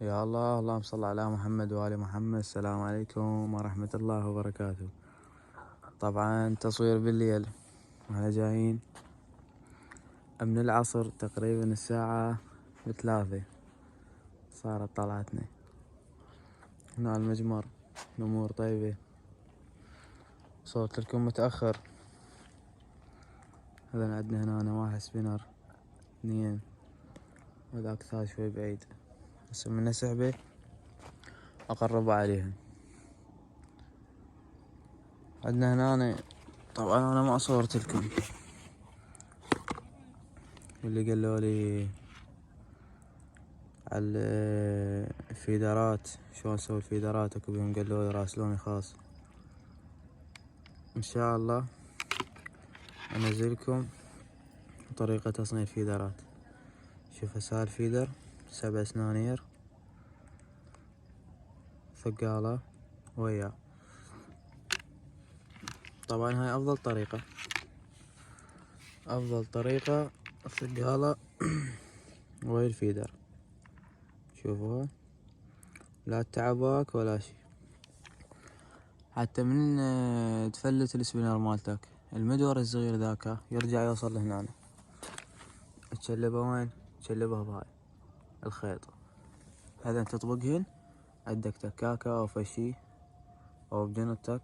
يا الله، اللهم صل على محمد وآل محمد. السلام عليكم ورحمة الله وبركاته. طبعا تصوير بالليل، احنا جايين من العصر تقريبا الساعة 3 صارت طلعتنا. هنا المجمر، الأمور طيبة. صوت لكم متأخر. هذا عندنا هنا واحد سبينر 2، وذاك ثالث شوي بعيد، بس من سحبة أقرب عليهم. عندنا هنا طبعا أنا ما صورت لكم، واللي قالوا لي على الفيدرات شلون اسوي الفيدرات، اكو بيهم قالوا لي راسلوني خاص. ان شاء الله انزلكم طريقة تصنيع الفيدرات. شوف هسه الفيدر 7 سنانير ثقالة وياه. طبعا هاي افضل طريقة الثقالة وهي الفيدر. شوفوها، لا تعباك ولا شي. حتى من تفلت السبينر مالتك، المدور الصغير ذاك يرجع يوصل لهنا. تشلبه وين؟ تشلبه بهاي الخيط. هذا انت تطبقهن، عندك تكاكة او فشي او بجنطتك،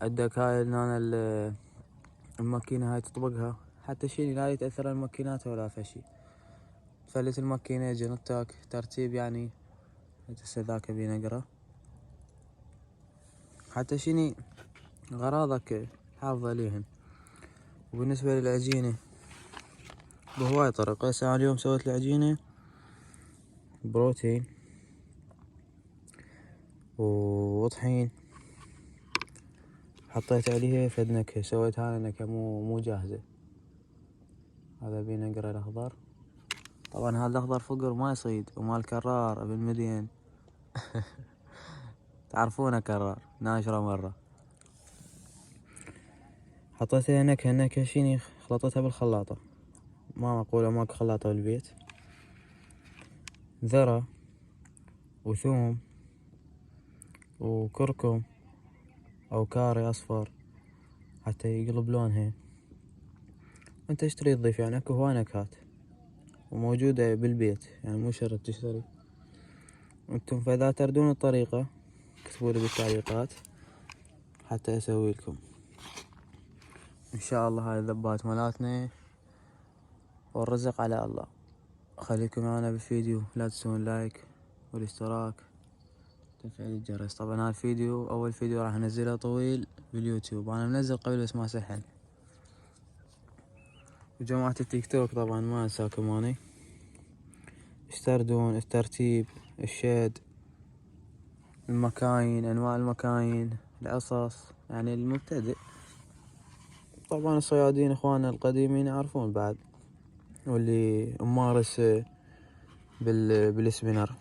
عندك هاي هنا الماكينة هاي تطبقها، حتى شيء لا يتأثر الماكينات ولا فشي. تفلت الماكينة جنطتك ترتيب يعني. هسه ذاك بينقرا حتى شني غراضك حافظة ليهن. وبالنسبة للعجينة بهواي طرق. هسه أنا اليوم سويت العجينة بروتين وطحين، حطيت عليها فد نكهة، سويتها أنا نكهة مو جاهزة. هذا بينقرا الأخضر. طبعا هذا الأخضر فقر ما يصيد، ومال كرار بالمدين تعرفونه كرار ناشرة مرة. حطيتها نكهة شيني، خلطتها بالخلاطة. ما معقولة ماكو خلاطة بالبيت. ذرة وثوم وكركم أو كاري أصفر حتى يقلب لونها. أنت اشتري تضيف، يعني أكو هواي نكهات وموجودة بالبيت، يعني مو شرط تشتري. أنتم فإذا تردون الطريقة اكتبولي بالتعليقات حتى أسوي لكم إن شاء الله. هاي الذبات مالتنا والرزق على الله. خليكم معنا بالفيديو، لا تنسون لايك والاشتراك وتفعيل الجرس. طبعا هذا الفيديو أول فيديو راح انزله طويل باليوتيوب، أنا منزل قبل بس ما سحن. وجماعة التيك توك طبعا ما انساكم اني. اشتردون الترتيب، الشيد، المكاين، انواع المكاين، العصص، يعني المبتدئ. طبعا الصيادين اخواننا القديمين يعرفون بعد، واللي ممارس بالسبينر.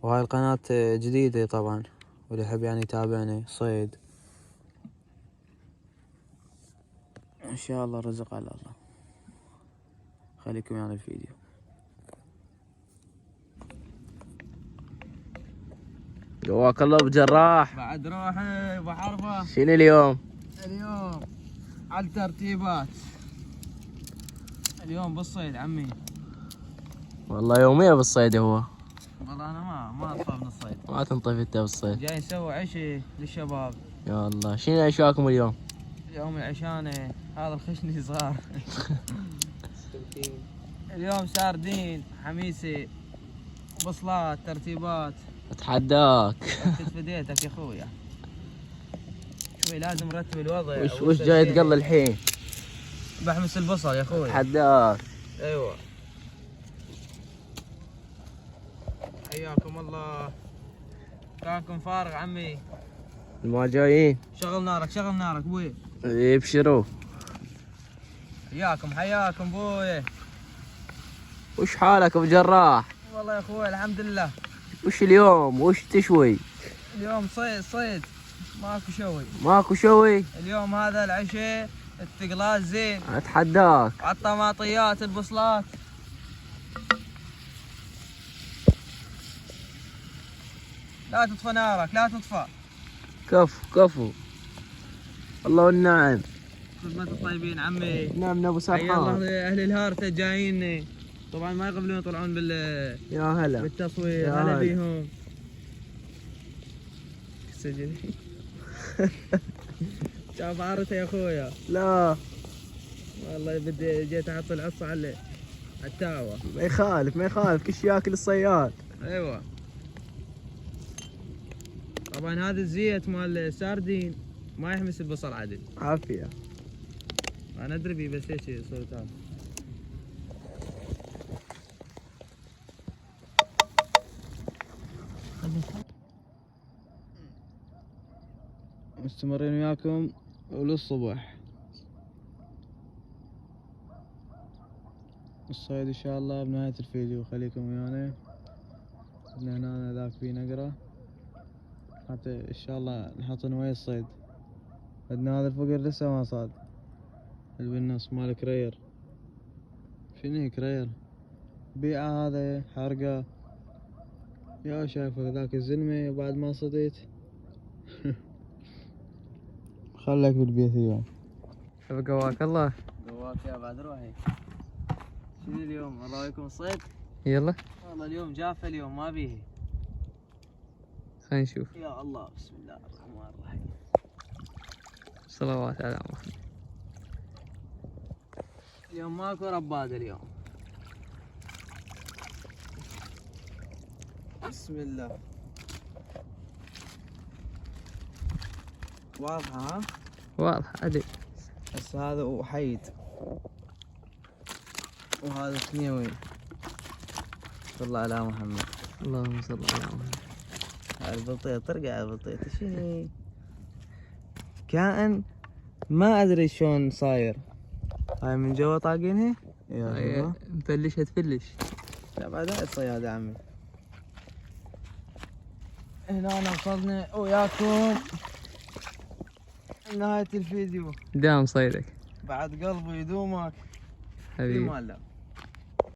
وهاي القناة جديدة طبعا، واللي يحب يعني يتابعني صيد ان شاء الله. الرزق على الله. خليكم يعني الفيديو. جواك الله بجراح. بعد روحي ابو حربه. شيل اليوم على الترتيبات. اليوم بالصيد عمي. والله يومية بالصيد هو. والله انا ما اطفى من الصيد. ما تنطفي انت بالصيد. جاي نسوي عشاء للشباب. يا الله، شنو عشاكم اليوم؟ اليوم العشانة هذا الخشني صار. اليوم ساردين، حميسي، بصلات، ترتيبات. اتحداك. فديتك يا اخويا. شوي لازم نرتب الوضع. وش جاي تقل الحين؟ بحمس البصل يا اخوي. اتحداك. ايوه. حياكم الله. كانكم فارغ عمي. ما جايين. شغل نارك ابوي. يبشروا. حياكم بوي. وش حالك ابو جراح؟ والله يا اخوي الحمد لله. وش اليوم؟ وش تشوي؟ اليوم صيد ماكو شوي. اليوم هذا العشاء الثقلات زين. اتحداك. على الطماطيات البصلات. لا تطفى نارك، لا تطفى. كفو كفو. الله والنعم. خدمة الطيبين عمي. نعم ابو حيا الله سرحان. اهل الهارته جايين، طبعا ما يقبلون يطلعون يا هلا. بالتصوير. يا هلا هلا. بيهم. سجل. شاف عارته يا اخويا. لا والله بدي جيت احط العصا على التاوه. ما يخالف ما يخالف، كش ياكل الصياد. ايوه. طبعا هذا الزيت مال الساردين ما يحمس البصل عدل. عافية. انا ادري بيه بس هيك صوت هذا. مستمرين وياكم وللصبح. الصيد ان شاء الله بنهاية الفيديو، خليكم ويانا. بدنا هنا ذاك في نقرة حتى ان شاء الله نحط ويا الصيد. بدنا هذا الفقر لسه ما صاد، اللي بالنص مال كرير. شنو كرير؟ بيعه هذا حرقه. يا شايفك ذاك الزلمة بعد ما صديت. خليك بالبيت اليوم. قواك الله. قواك يا بعد روحي. شنو اليوم؟ الله يكون الصيد. يلا والله اليوم جافة، اليوم ما بيه. خلينا نشوف. يا الله، بسم الله الرحمن الرحيم. صلوات على محمد. اليوم ماكو رباد اليوم. بسم الله. واضحة ها؟ واضح عدل. بس هذا وحيد وهذا ثنيوي. صلى على محمد. اللهم صل على محمد. البلطيط ترقع البلطيط شنو؟ كائن ما ادري شلون صاير. هاي من جوا طاقينها؟ هاي مفلشة تفلش. لا بعد هاي الصيادة عمي. هنا وصلنا وياكم نهاية الفيديو. دام صيدك بعد قلبي يدومك في حبيبي. مال الله.